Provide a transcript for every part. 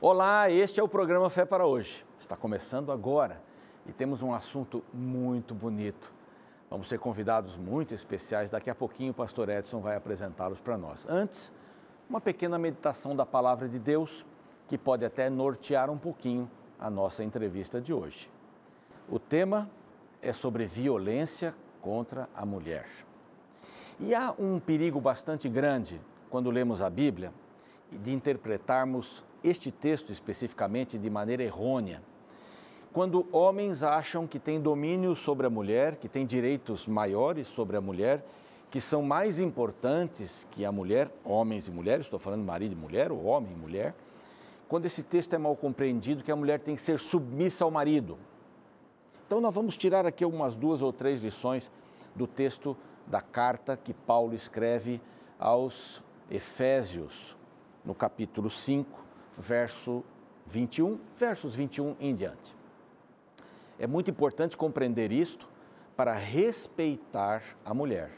Olá, este é o programa Fé para Hoje. Está começando agora e temos um assunto muito bonito. Vamos ser convidados muito especiais. Daqui a pouquinho o pastor Edson vai apresentá-los para nós. Antes, uma pequena meditação da palavra de Deus que pode até nortear um pouquinho a nossa entrevista de hoje. O tema é sobre violência contra a mulher. E há um perigo bastante grande quando lemos a Bíblia de interpretarmos este texto especificamente de maneira errônea. Quando homens acham que têm domínio sobre a mulher, que têm direitos maiores sobre a mulher, que são mais importantes que a mulher, homens e mulheres, estou falando marido e mulher, ou homem e mulher, quando esse texto é mal compreendido, que a mulher tem que ser submissa ao marido. Então nós vamos tirar aqui umas 2 ou 3 lições do texto da carta que Paulo escreve aos Efésios, no capítulo 5, versos 21 em diante. É muito importante compreender isto para respeitar a mulher.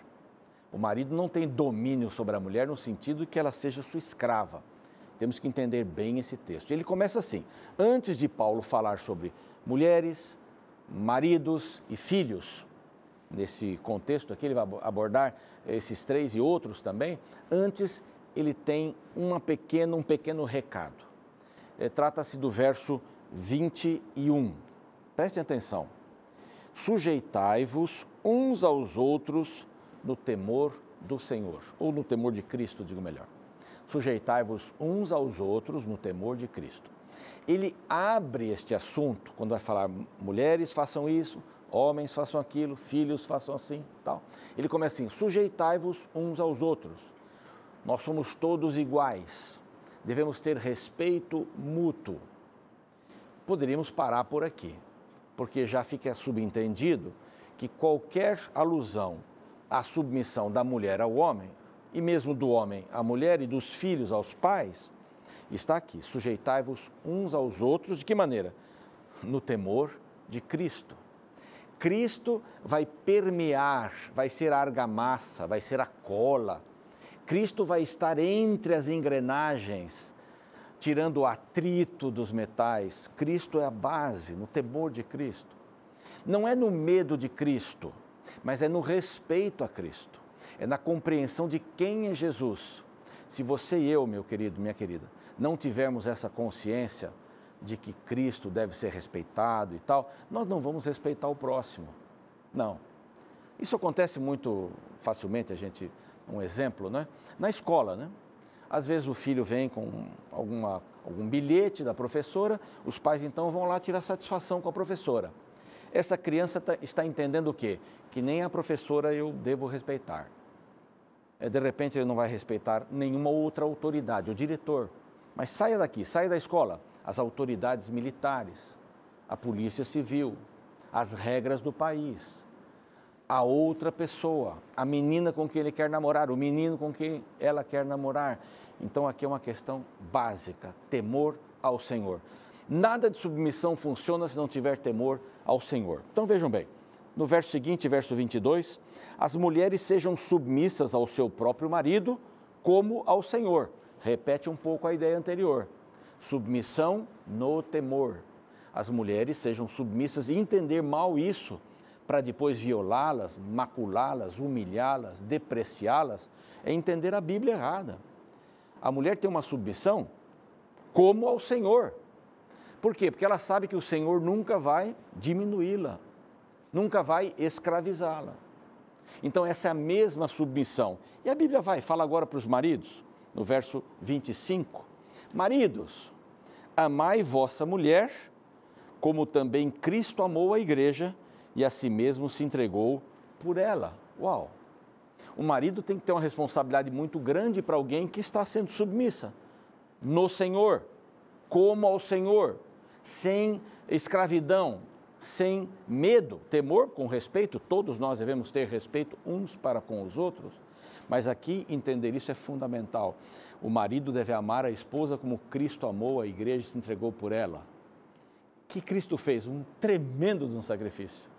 O marido não tem domínio sobre a mulher no sentido de que ela seja sua escrava. Temos que entender bem esse texto. Ele começa assim: antes de Paulo falar sobre mulheres, maridos e filhos, nesse contexto aqui ele vai abordar esses 3 e outros também, antes ele tem um pequeno recado. Trata-se do verso 21. Prestem atenção. Sujeitai-vos uns aos outros no temor do Senhor, ou no temor de Cristo, digo melhor. Sujeitai-vos uns aos outros no temor de Cristo. Ele abre este assunto, quando vai falar mulheres façam isso, homens façam aquilo, filhos façam assim, tal. Ele começa assim: sujeitai-vos uns aos outros. Nós somos todos iguais, devemos ter respeito mútuo. Poderíamos parar por aqui, porque já fica subentendido que qualquer alusão à submissão da mulher ao homem, e mesmo do homem à mulher e dos filhos aos pais, está aqui: sujeitai-vos uns aos outros. De que maneira? No temor de Cristo. Cristo vai permear, vai ser a argamassa, vai ser a cola. Cristo vai estar entre as engrenagens, tirando o atrito dos metais. Cristo é a base, no temor de Cristo. Não é no medo de Cristo, mas é no respeito a Cristo. É na compreensão de quem é Jesus. Se você e eu, meu querido, minha querida, não tivermos essa consciência de que Cristo deve ser respeitado e tal, nós não vamos respeitar o próximo. Não. Isso acontece muito facilmente, um exemplo, né? Na escola, né? Às vezes o filho vem com algum bilhete da professora, os pais então vão lá tirar satisfação com a professora. Essa criança está entendendo o quê? Que nem a professora eu devo respeitar. De repente ele não vai respeitar nenhuma outra autoridade, o diretor. Mas saia daqui, saia da escola. As autoridades militares, a polícia civil, as regras do país, a outra pessoa, a menina com quem ele quer namorar, o menino com quem ela quer namorar. Então aqui é uma questão básica: temor ao Senhor. Nada de submissão funciona se não tiver temor ao Senhor. Então vejam bem, no verso seguinte, verso 22, as mulheres sejam submissas ao seu próprio marido como ao Senhor. Repete um pouco a ideia anterior. Submissão no temor. As mulheres sejam submissas, e entender mal isso, para depois violá-las, maculá-las, humilhá-las, depreciá-las, é entender a Bíblia errada. A mulher tem uma submissão como ao Senhor. Por quê? Porque ela sabe que o Senhor nunca vai diminuí-la, nunca vai escravizá-la. Então essa é a mesma submissão. E a Bíblia fala agora para os maridos, no verso 25, maridos, amai vossa mulher, como também Cristo amou a igreja e a si mesmo se entregou por ela. Uau! O marido tem que ter uma responsabilidade muito grande para alguém que está sendo submissa no Senhor, como ao Senhor, sem escravidão, sem medo, temor com respeito. Todos nós devemos ter respeito uns para com os outros, mas aqui entender isso é fundamental. O marido deve amar a esposa como Cristo amou a igreja e se entregou por ela. Que Cristo fez? Um tremendo de um sacrifício.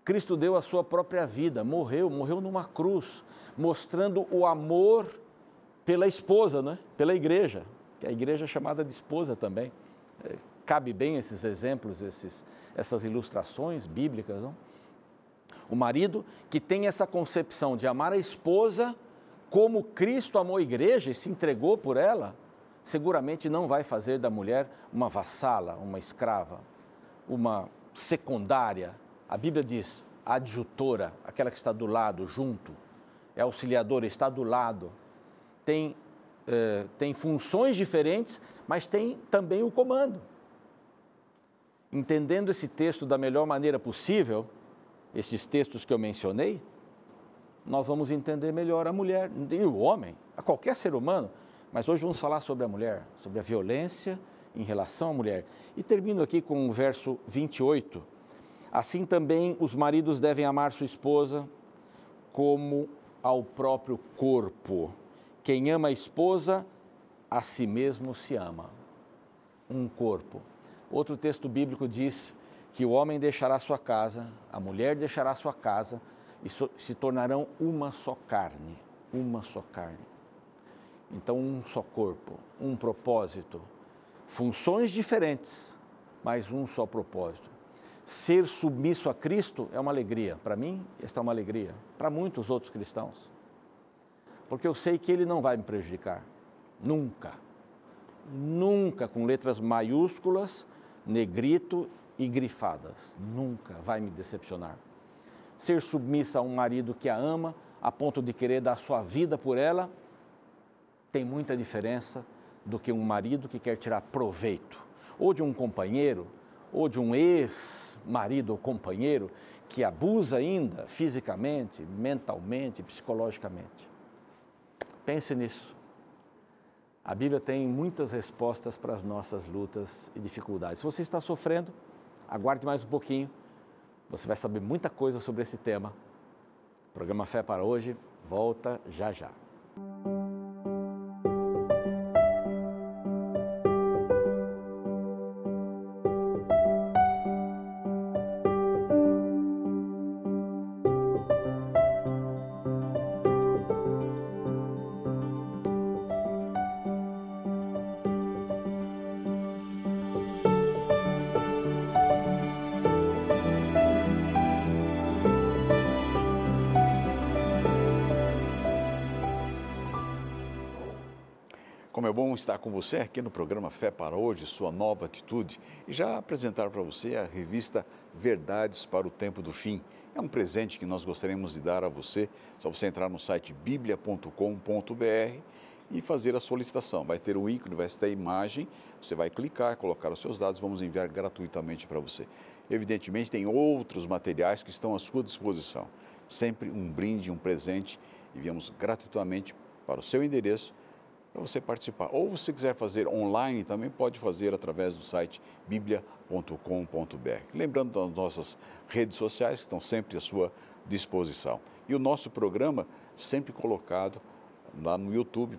Cristo deu a sua própria vida, morreu numa cruz, mostrando o amor pela esposa, né? Pela igreja. que a igreja é chamada de esposa também. Cabe bem esses exemplos, essas ilustrações bíblicas, não? O marido que tem essa concepção de amar a esposa como Cristo amou a igreja e se entregou por ela, seguramente não vai fazer da mulher uma vassala, uma escrava, uma secundária. A Bíblia diz adjutora, aquela que está do lado, junto, é auxiliadora, está do lado, tem funções diferentes, mas tem também o comando. Entendendo esse texto da melhor maneira possível, esses textos que eu mencionei, nós vamos entender melhor a mulher e o homem, a qualquer ser humano, mas hoje vamos falar sobre a mulher, sobre a violência em relação à mulher. E termino aqui com o verso 28. Assim também os maridos devem amar sua esposa como ao próprio corpo. Quem ama a esposa, a si mesmo se ama. Um corpo. Outro texto bíblico diz que o homem deixará sua casa, a mulher deixará sua casa e se tornarão uma só carne. Uma só carne. Então, um só corpo, um propósito. Funções diferentes, mas um só propósito. Ser submisso a Cristo é uma alegria. Para mim, esta é uma alegria. Para muitos outros cristãos. Porque eu sei que Ele não vai me prejudicar. Nunca. Nunca, com letras maiúsculas, negrito e grifadas. Nunca vai me decepcionar. Ser submissa a um marido que a ama, a ponto de querer dar sua vida por ela, tem muita diferença do que um marido que quer tirar proveito. Ou de um companheiro, ou de um ex-marido ou companheiro que abusa ainda fisicamente, mentalmente, psicologicamente. Pense nisso. A Bíblia tem muitas respostas para as nossas lutas e dificuldades. Se você está sofrendo, aguarde mais um pouquinho. Você vai saber muita coisa sobre esse tema. O programa Fé para Hoje volta já já. Como é bom estar com você aqui no programa Fé para Hoje, sua nova atitude, e já apresentar para você a revista Verdades para o Tempo do Fim. É um presente que nós gostaríamos de dar a você, só você entrar no site biblia.com.br e fazer a solicitação. Vai ter o ícone, vai ter a imagem, você vai clicar, colocar os seus dados, vamos enviar gratuitamente para você. Evidentemente, tem outros materiais que estão à sua disposição. Sempre um brinde, um presente, enviamos gratuitamente para o seu endereço, para você participar. Ou se quiser fazer online, também pode fazer através do site biblia.com.br. Lembrando das nossas redes sociais, que estão sempre à sua disposição. E o nosso programa sempre colocado lá no YouTube,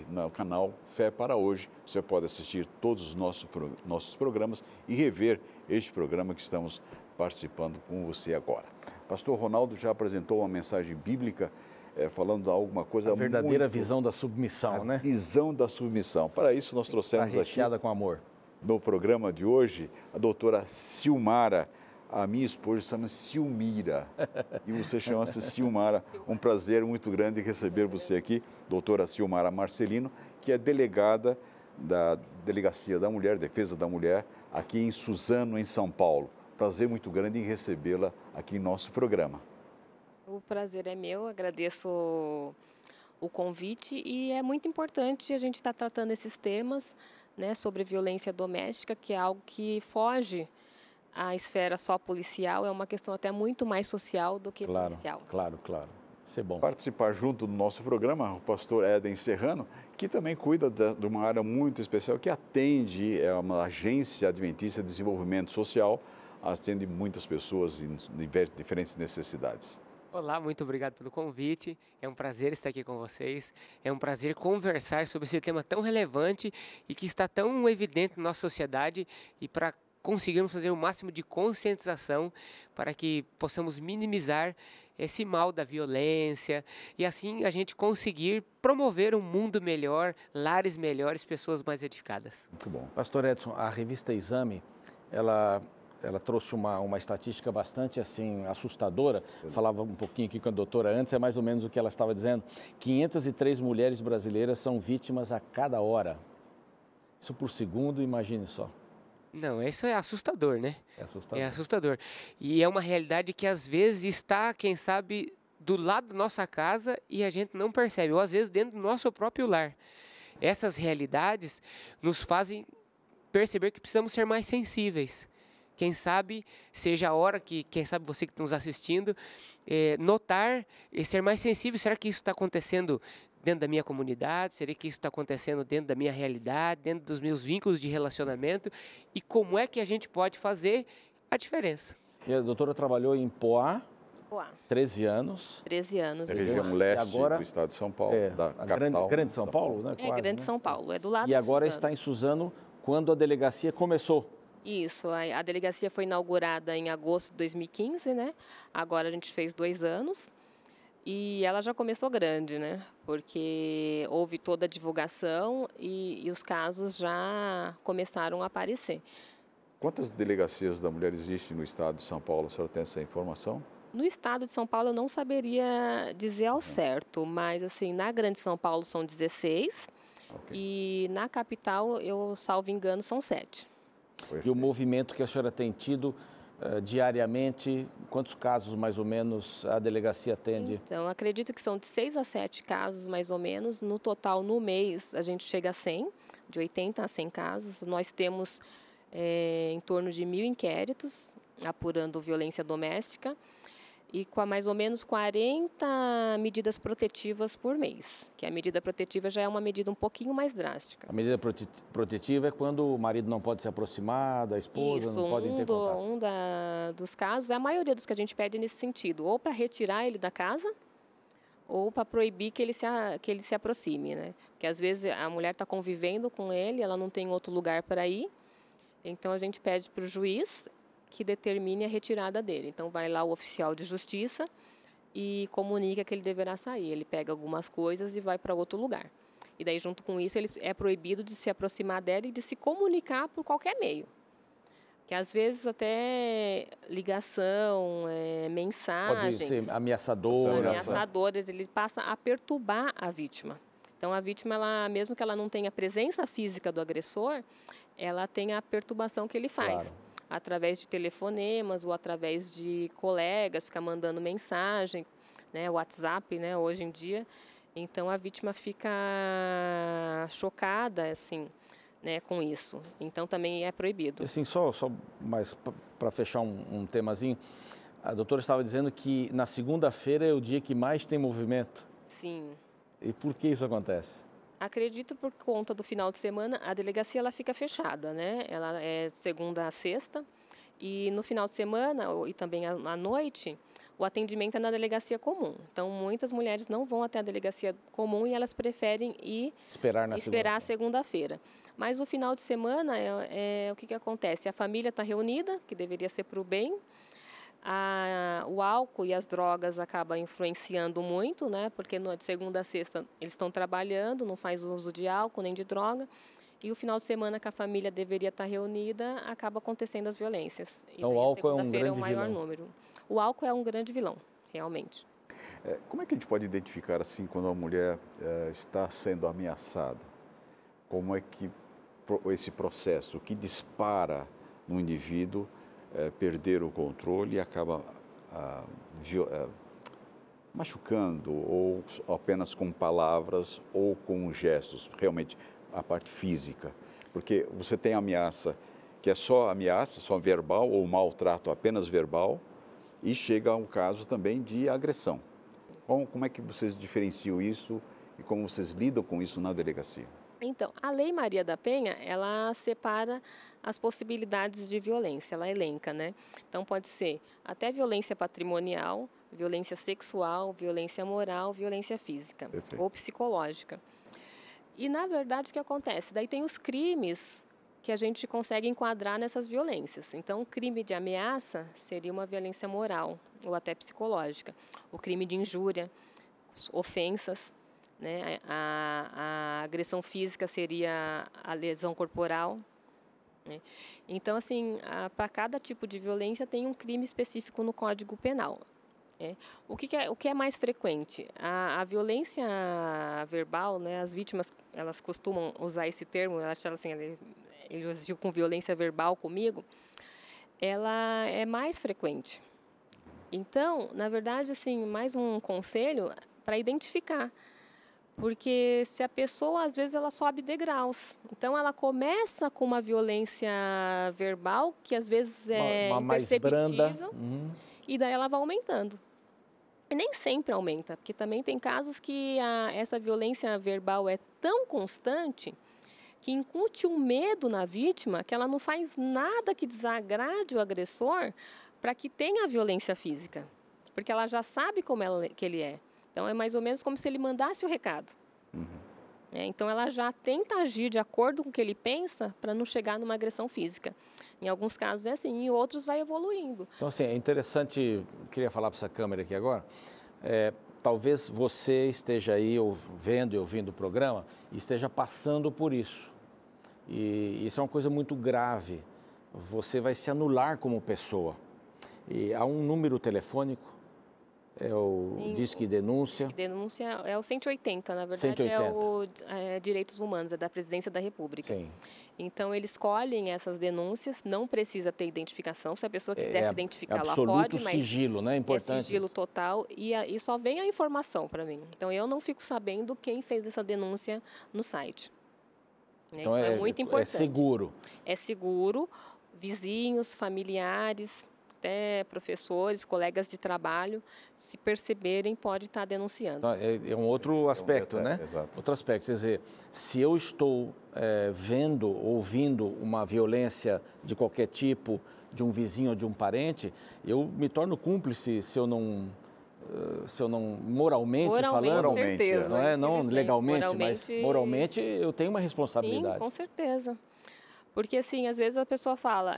no canal Fé para Hoje. Você pode assistir todos os nossos programas e rever este programa que estamos participando com você agora. Pastor Ronaldo já apresentou uma mensagem bíblica falando de alguma coisa. A verdadeira visão da submissão, né? Visão da submissão. Para isso nós trouxemos recheada com amor. No programa de hoje, a doutora Silmara. A minha esposa chama-se Silmira e você chama-se Silmara. Um prazer muito grande receber você aqui, doutora Silmara Marcelino, que é delegada da Delegacia da Mulher, Defesa da Mulher, aqui em Suzano, em São Paulo. Prazer muito grande em recebê-la aqui em nosso programa. O prazer é meu, agradeço o convite e é muito importante a gente estar tratando esses temas, né, sobre violência doméstica, que é algo que foge à esfera só policial, é uma questão até muito mais social do que policial. Claro. Isso é bom. Participar junto do nosso programa, o pastor Éden Serrano, que também cuida de uma área muito especial, que atende, é uma agência adventista de desenvolvimento social, atende muitas pessoas em diferentes necessidades. Olá, muito obrigado pelo convite. É um prazer estar aqui com vocês. É um prazer conversar sobre esse tema tão relevante e que está tão evidente na nossa sociedade e para conseguirmos fazer o máximo de conscientização para que possamos minimizar esse mal da violência e assim a gente conseguir promover um mundo melhor, lares melhores, pessoas mais edificadas. Muito bom. Pastor Edson, a revista Exame, ela trouxe uma estatística bastante assim assustadora. Eu falava um pouquinho aqui com a doutora antes, é mais ou menos o que ela estava dizendo. 503 mulheres brasileiras são vítimas a cada hora. Isso por segundo, imagine só. Não, isso é assustador, né? É assustador. É assustador. E é uma realidade que às vezes está, quem sabe, do lado da nossa casa e a gente não percebe, ou às vezes dentro do nosso próprio lar. Essas realidades nos fazem perceber que precisamos ser mais sensíveis. Quem sabe seja a hora que, quem sabe você que está nos assistindo, notar e ser mais sensível. Será que isso está acontecendo dentro da minha comunidade? Será que isso está acontecendo dentro da minha realidade, dentro dos meus vínculos de relacionamento? E como é que a gente pode fazer a diferença? E a doutora trabalhou em Poá, Poá. 13 anos. 13 anos. É a região leste agora, do estado de São Paulo, da a capital. grande São Paulo, né? É, Quase, Grande né? São Paulo, é do lado E de agora Suzano. está em Suzano quando a delegacia começou. Isso, a delegacia foi inaugurada em agosto de 2015, né? Agora a gente fez 2 anos e ela já começou grande, né? Porque houve toda a divulgação e os casos já começaram a aparecer. Quantas delegacias da mulher existem no estado de São Paulo? A senhora tem essa informação? No estado de São Paulo eu não saberia dizer ao certo, mas assim, na Grande São Paulo são 16 e na capital, eu salvo engano, são 7. E o movimento que a senhora tem tido diariamente, quantos casos mais ou menos a delegacia atende? Então, acredito que são de 6 a 7 casos mais ou menos. No total, no mês, a gente chega a 100, de 80 a 100 casos. Nós temos em torno de 1.000 inquéritos apurando violência doméstica e com mais ou menos 40 medidas protetivas por mês, que a medida protetiva já é uma medida um pouquinho mais drástica. A medida protetiva é quando o marido não pode se aproximar da esposa, não pode ter contato. Dos casos, a maioria dos que a gente pede nesse sentido, ou para retirar ele da casa, ou para proibir que ele se aproxime, né? Porque às vezes a mulher está convivendo com ele, ela não tem outro lugar para ir, então a gente pede para o juiz que determine a retirada dele. Então, vai lá o oficial de justiça e comunica que ele deverá sair. Ele pega algumas coisas e vai para outro lugar. E daí, junto com isso, ele é proibido de se aproximar dela e de se comunicar por qualquer meio. Que às vezes até ligação, mensagens... Pode ser ameaçadora. Ameaçadoras, ele passa a perturbar a vítima. Então, a vítima, mesmo que ela não tenha a presença física do agressor, ela tem a perturbação que ele faz. Claro. Através de telefonemas ou através de colegas, fica mandando mensagem, né, WhatsApp, né, hoje em dia. Então, a vítima fica chocada, assim, né, com isso. Então, também é proibido. Assim, só mais para fechar um temazinho, a doutora estava dizendo que na segunda-feira é o dia que mais tem movimento. Sim. E por que isso acontece? Acredito por conta do final de semana, a delegacia ela fica fechada, né? Ela é segunda a sexta e no final de semana e também à noite, o atendimento é na delegacia comum. Então, muitas mulheres não vão até a delegacia comum e elas preferem esperar a segunda-feira. Mas o final de semana, o que acontece? A família está reunida, que deveria ser para o bem. O álcool e as drogas acabam influenciando muito, né? Porque de segunda a sexta eles estão trabalhando, não faz uso de álcool nem de droga. E o final de semana que a família deveria estar reunida, acaba acontecendo as violências. Então, o álcool é um grande maior vilão. Número. O álcool é um grande vilão, realmente. Como é que a gente pode identificar assim quando a mulher está sendo ameaçada? Como é que esse processo, o que dispara no indivíduo perder o controle e acaba machucando, ou apenas com palavras ou com gestos, realmente a parte física? Porque você tem ameaça que é só ameaça, só verbal, ou maltrato apenas verbal, e chega a um caso também de agressão. Como é que vocês diferenciam isso e como vocês lidam com isso na delegacia? Então, a Lei Maria da Penha, ela separa as possibilidades de violência, ela elenca, né? Então, pode ser até violência patrimonial, violência sexual, violência moral, violência física. Perfeito. Ou psicológica. E, na verdade, o que acontece? Daí tem os crimes que a gente consegue enquadrar nessas violências. Então, o crime de ameaça seria uma violência moral ou até psicológica. O crime de injúria, ofensas, né? A agressão física seria a lesão corporal. Né? Então, assim, para cada tipo de violência tem um crime específico no Código Penal. O que é mais frequente? A violência verbal, né? As vítimas, elas costumam usar esse termo, elas acham assim, ele agiu com violência verbal comigo, ela é mais frequente. Então, na verdade, assim, mais um conselho para identificar. Porque se a pessoa, às vezes, ela sobe degraus. Então, ela começa com uma violência verbal, que às vezes é imperceptível, e daí ela vai aumentando. E nem sempre aumenta, porque também tem casos que essa violência verbal é tão constante que incute um medo na vítima que ela não faz nada que desagrade o agressor para que tenha a violência física, porque ela já sabe como que ele é. Então, é mais ou menos como se ele mandasse o recado. Então, ela já tenta agir de acordo com o que ele pensa para não chegar numa agressão física. Em alguns casos é assim, em outros vai evoluindo. Então, assim, é interessante, queria falar para essa câmera aqui agora, talvez você esteja aí vendo e ouvindo o programa e esteja passando por isso. E isso é uma coisa muito grave. Você vai se anular como pessoa. E há um número telefônico, Disque Denúncia. Disque Denúncia é o 180, na verdade 180. é o Direitos Humanos, é da Presidência da República. Sim. Então, eles colhem essas denúncias, não precisa ter identificação, se a pessoa quiser se identificar, ela absoluto pode, mas sigilo, né? Importante. É sigilo total e só vem a informação para mim. Então, eu não fico sabendo quem fez essa denúncia no site. Então, é muito importante. É seguro. É seguro, vizinhos, familiares, até professores, colegas de trabalho, se perceberem, pode estar denunciando. É um outro aspecto, né? Exato. Outro aspecto, quer dizer, se eu estou vendo, ouvindo uma violência de qualquer tipo, de um vizinho ou de um parente, eu me torno cúmplice se eu não moralmente falando, com certeza, não legalmente, mas moralmente eu tenho uma responsabilidade. Sim, com certeza. Porque, assim, às vezes a pessoa fala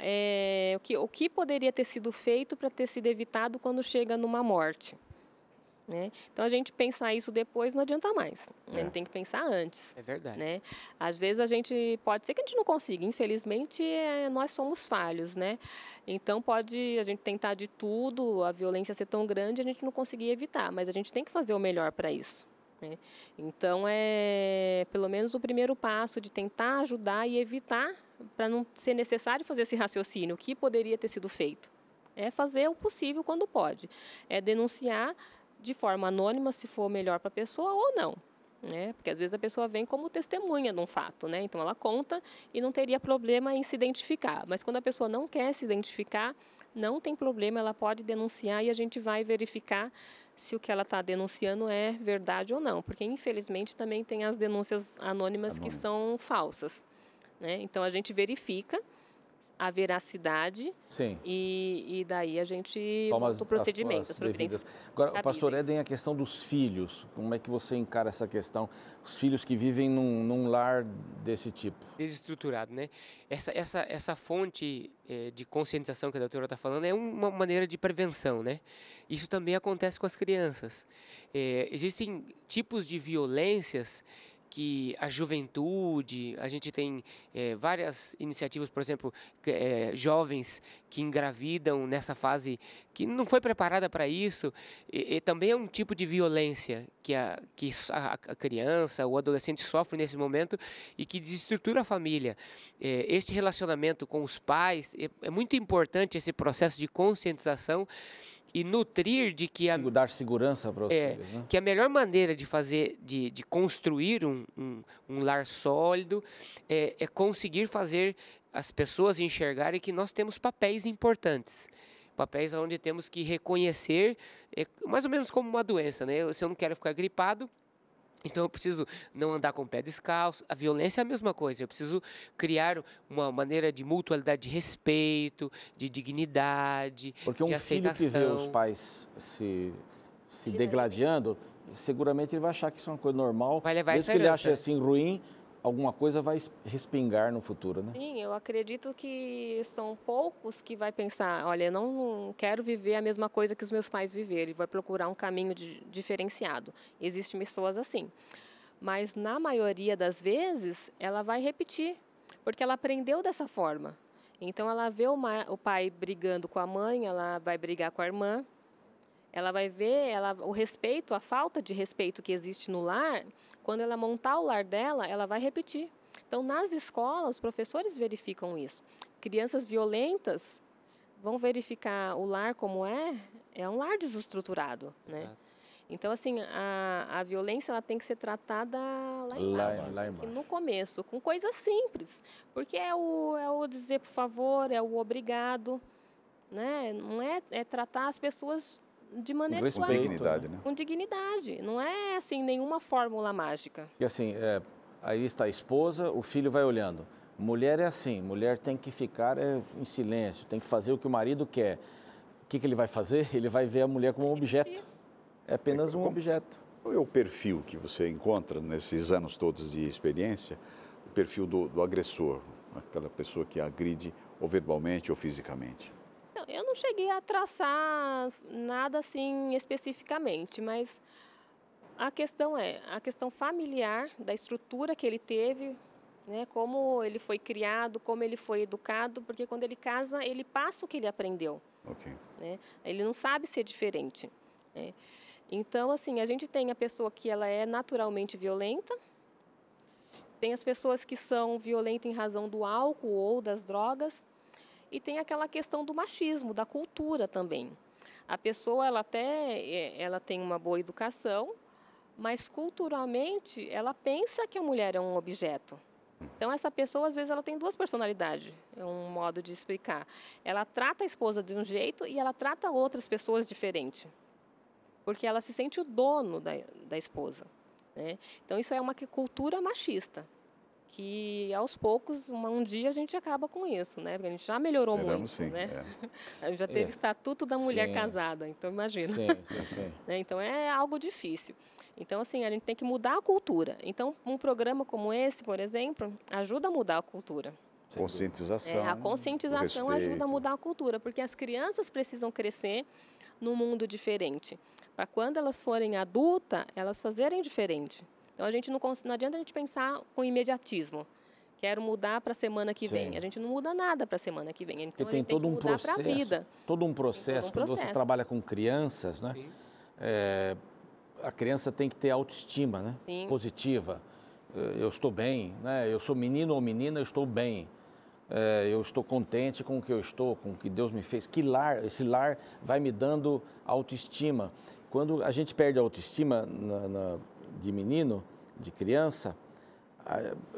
o que poderia ter sido feito para ter sido evitado quando chega numa morte. Né? Então, a gente pensar isso depois não adianta mais. A gente tem que pensar antes. É verdade. Né? Às vezes, pode ser que a gente não consiga. Infelizmente, nós somos falhos. Né? Então, pode a gente tentar de tudo, a violência ser tão grande, a gente não conseguir evitar. Mas a gente tem que fazer o melhor para isso. Né? Então, pelo menos o primeiro passo de tentar ajudar e evitar, para não ser necessário fazer esse raciocínio, o que poderia ter sido feito. É fazer o possível quando pode. É denunciar de forma anônima, se for melhor para a pessoa ou não. Né? Porque às vezes a pessoa vem como testemunha de um fato, né? Então ela conta e não teria problema em se identificar. Mas quando a pessoa não quer se identificar, não tem problema, ela pode denunciar e a gente vai verificar se o que ela está denunciando é verdade ou não. Porque, infelizmente, também tem as denúncias anônimas que são falsas. Né? Então, a gente verifica a veracidade. Sim. E daí a gente monta o procedimento, as providências. Agora, pastor Éden, a questão dos filhos, como é que você encara essa questão? Os filhos que vivem num lar desse tipo. Desestruturado, né? Essa fonte de conscientização que a doutora está falando é uma maneira de prevenção, né? Isso também acontece com as crianças. Existem tipos de violências que a juventude, a gente tem várias iniciativas, por exemplo, jovens que engravidam nessa fase que não foi preparada para isso, e também é um tipo de violência que a criança, o adolescente sofre nesse momento e que desestrutura a família. Este relacionamento com os pais, é muito importante esse processo de conscientização e nutrir de que dar segurança para os filhos, né? Que a melhor maneira de fazer, de construir um lar sólido é conseguir fazer as pessoas enxergarem que nós temos papéis importantes. Papéis onde temos que reconhecer, mais ou menos como uma doença, né? Se eu não quero ficar gripado, então eu preciso não andar com o pé descalço. A violência é a mesma coisa. Eu preciso criar uma maneira de mutualidade de respeito, de dignidade, porque de aceitação. Porque um filho que vê os pais se degladiando, seguramente ele vai achar que isso é uma coisa normal. Vai levar mesmo essa que ele herança. ache assim ruim, alguma coisa vai respingar no futuro, né? Sim, eu acredito que são poucos que vai pensar, olha, eu não quero viver a mesma coisa que os meus pais viveram, e vai procurar um caminho diferenciado. Existem pessoas assim. Mas, na maioria das vezes, ela vai repetir, porque ela aprendeu dessa forma. Então, ela vê o pai brigando com a mãe, ela vai brigar com a irmã, ela vai ver o respeito, a falta de respeito que existe no lar, quando ela montar o lar dela, ela vai repetir. Então, nas escolas, os professores verificam isso. Crianças violentas vão verificar o lar como é um lar desestruturado, né? Exato. Então, assim, a violência ela tem que ser tratada lá embaixo, no começo, com coisas simples. Porque é o dizer por favor, é o obrigado, né? Não é tratar as pessoas de maneira com dignidade, né? Com dignidade. Não é, assim, nenhuma fórmula mágica. E assim, aí está a esposa, o filho vai olhando. Mulher é assim, mulher tem que ficar em silêncio, tem que fazer o que o marido quer. O que ele vai fazer? Ele vai ver a mulher como um objeto. É apenas um objeto. Qual é o perfil que você encontra nesses anos todos de experiência? O perfil do agressor, aquela pessoa que agride ou verbalmente ou fisicamente? Eu não cheguei a traçar nada assim especificamente, mas a questão familiar, da estrutura que ele teve, né, como ele foi criado, como ele foi educado, porque quando ele casa, ele passa o que ele aprendeu. Ok. Né? Ele não sabe ser diferente. Né? Então, assim, a gente tem a pessoa que ela é naturalmente violenta, tem as pessoas que são violentas em razão do álcool ou das drogas, e tem aquela questão do machismo, da cultura também. A pessoa, ela tem uma boa educação, mas culturalmente ela pensa que a mulher é um objeto. Então, essa pessoa, às vezes, ela tem duas personalidades, é um modo de explicar. Ela trata a esposa de um jeito e ela trata outras pessoas diferente, porque ela se sente o dono da esposa. Né? Então, isso é uma cultura machista, que aos poucos, um dia a gente acaba com isso, né? Porque a gente já melhorou muito, sim, né? A gente já teve estatuto da mulher casada, então imagina. Sim, sim, sim. Né? Então é algo difícil. Então, assim, a gente tem que mudar a cultura. Então, um programa como esse, por exemplo, ajuda a mudar a cultura. Conscientização. A conscientização ajuda a mudar a cultura, porque as crianças precisam crescer num mundo diferente, para quando elas forem adultas, elas fazerem diferente. Então, não adianta a gente pensar com imediatismo. Quero mudar para a semana que vem. A gente não muda nada para a semana que vem. Então, tem todo um processo, vida. Todo um processo. Quando você trabalha com crianças, né? A criança tem que ter autoestima, né? Sim. Positiva. Eu estou bem, né? Eu sou menino ou menina, eu estou bem. Eu estou contente com o que eu estou, com o que Deus me fez. Esse lar vai me dando autoestima. Quando a gente perde a autoestima de menino, de criança,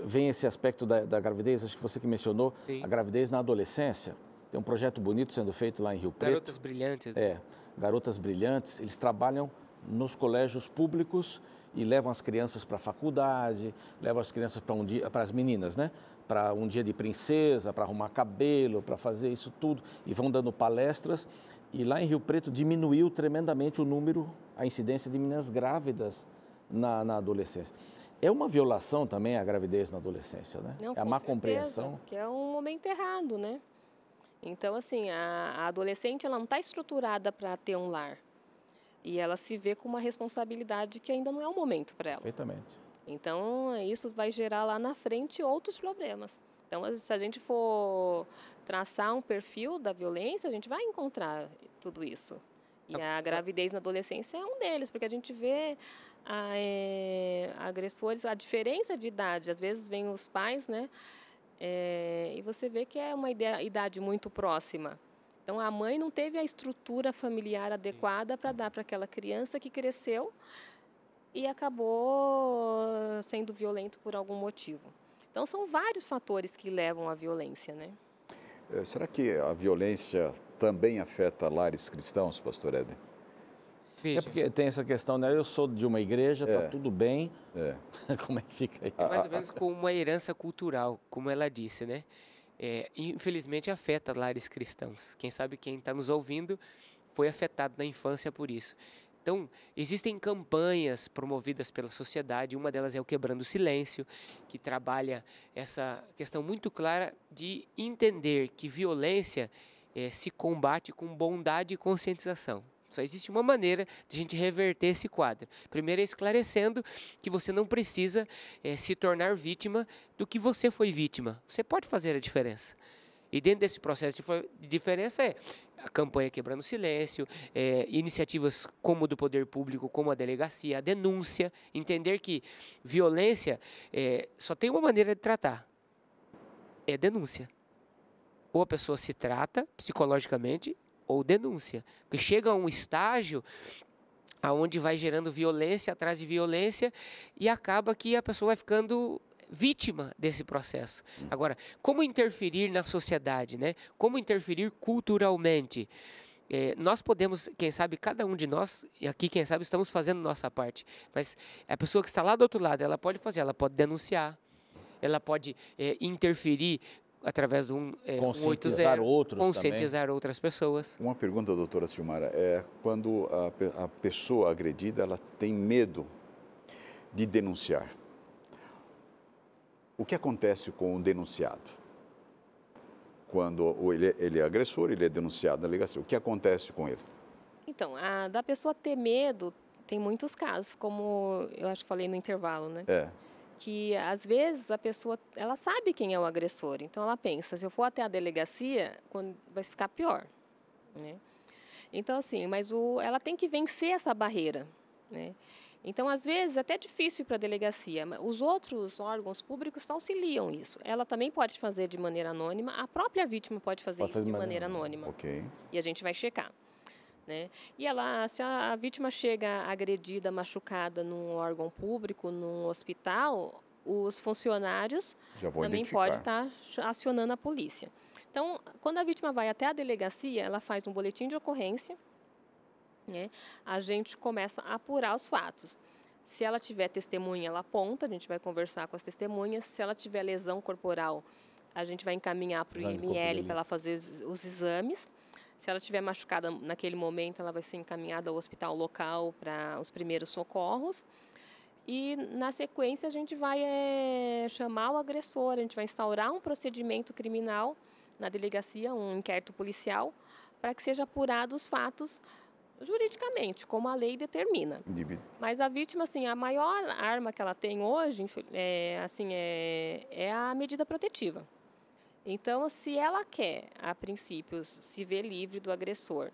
vem esse aspecto da gravidez, acho que você que mencionou, sim, a gravidez na adolescência. Tem um projeto bonito sendo feito lá em Rio Preto. Garotas Brilhantes. Né? Garotas Brilhantes. Eles trabalham nos colégios públicos e levam as crianças para a faculdade, levam as crianças para as meninas, né? Para um dia de princesa, para arrumar cabelo, para fazer isso tudo. E vão dando palestras. E lá em Rio Preto diminuiu tremendamente a incidência de meninas grávidas na adolescência. É uma violação também a gravidez na adolescência, né? Não, é a má compreensão. Que é um momento errado, né? Então, assim, a adolescente ela não está estruturada para ter um lar. E ela se vê com uma responsabilidade que ainda não é o momento para ela. Perfeitamente. Então, isso vai gerar lá na frente outros problemas. Então, se a gente for traçar um perfil da violência, a gente vai encontrar tudo isso. E a gravidez na adolescência é um deles, porque a gente vê agressores, a diferença de idade. Às vezes vem os pais, né? E você vê que é uma idade muito próxima. Então, a mãe não teve a estrutura familiar adequada para dar para aquela criança que cresceu e acabou sendo violento por algum motivo. Então, são vários fatores que levam à violência, né? Será que a violência também afeta lares cristãos, pastor Éder? É porque tem essa questão, né? Eu sou de uma igreja, está tudo bem. Como é que fica aí? É mais ou menos como uma herança cultural, como ela disse, né? Infelizmente afeta lares cristãos. Quem sabe quem está nos ouvindo foi afetado na infância por isso. Então, existem campanhas promovidas pela sociedade, uma delas é o Quebrando o Silêncio, que trabalha essa questão muito clara de entender que violência se combate com bondade e conscientização. Só existe uma maneira de a gente reverter esse quadro. Primeiro é esclarecendo que você não precisa se tornar vítima do que você foi vítima. Você pode fazer a diferença. E dentro desse processo de diferença a campanha Quebrando o Silêncio, iniciativas como o do poder público, como a delegacia, a denúncia, entender que violência só tem uma maneira de tratar, é denúncia. Ou a pessoa se trata psicologicamente ou denúncia, porque chega a um estágio aonde vai gerando violência atrás de violência e acaba que a pessoa vai ficando vítima desse processo. Agora, como interferir na sociedade, né? Como interferir culturalmente? Nós podemos, quem sabe, cada um de nós, e aqui, quem sabe, estamos fazendo nossa parte, mas a pessoa que está lá do outro lado, ela pode fazer, ela pode denunciar, ela pode interferir através de conscientizar 180, outros conscientizar também. Outras pessoas. Uma pergunta, doutora Silmara, quando a pessoa agredida, ela tem medo de denunciar. O que acontece com o denunciado? Quando ele é agressor, ele é denunciado na delegacia. O que acontece com ele? Então, da pessoa ter medo, tem muitos casos, como eu acho que falei no intervalo, né? Que às vezes a pessoa, ela sabe quem é o agressor, então ela pensa, se eu for até a delegacia, vai ficar pior, né? Então assim, mas ela tem que vencer essa barreira, né? Então às vezes é até difícil ir para a delegacia, mas os outros órgãos públicos auxiliam isso. Ela também pode fazer de maneira anônima, a própria vítima pode fazer isso de maneira anônima. Ok. E a gente vai checar. Né? E se a vítima chega agredida, machucada num órgão público, num hospital, os funcionários também podem estar acionando a polícia. Então, quando a vítima vai até a delegacia, ela faz um boletim de ocorrência, né? A gente começa a apurar os fatos. Se ela tiver testemunha, ela aponta, a gente vai conversar com as testemunhas. Se ela tiver lesão corporal, a gente vai encaminhar para o IML para ela fazer os exames. Se ela estiver machucada naquele momento, ela vai ser encaminhada ao hospital local para os primeiros socorros. E, na sequência, a gente vai chamar o agressor, a gente vai instaurar um procedimento criminal na delegacia, um inquérito policial, para que seja apurado os fatos juridicamente, como a lei determina. Mas a vítima, assim, a maior arma que ela tem hoje é a medida protetiva. Então, se ela quer, a princípio, se ver livre do agressor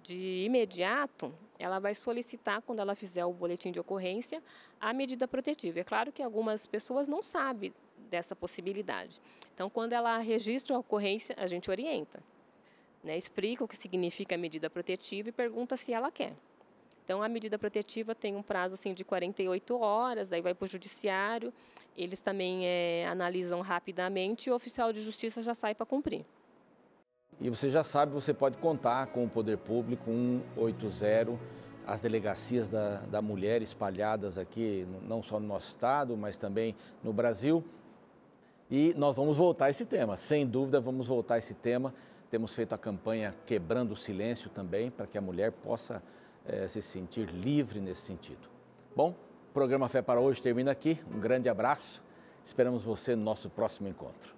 de imediato, ela vai solicitar, quando ela fizer o boletim de ocorrência, a medida protetiva. É claro que algumas pessoas não sabem dessa possibilidade. Então, quando ela registra a ocorrência, a gente orienta, né? Explica o que significa a medida protetiva e pergunta se ela quer. Então, a medida protetiva tem um prazo assim, de 48 horas, daí vai para o judiciário, eles também analisam rapidamente e o oficial de justiça já sai para cumprir. E você já sabe, você pode contar com o Poder Público 180, as delegacias da mulher espalhadas aqui, não só no nosso estado, mas também no Brasil. E nós vamos voltar a esse tema, sem dúvida vamos voltar a esse tema. Temos feito a campanha Quebrando o Silêncio também, para que a mulher possa se sentir livre nesse sentido. Bom, o programa Fé para hoje termina aqui. Um grande abraço. Esperamos você no nosso próximo encontro.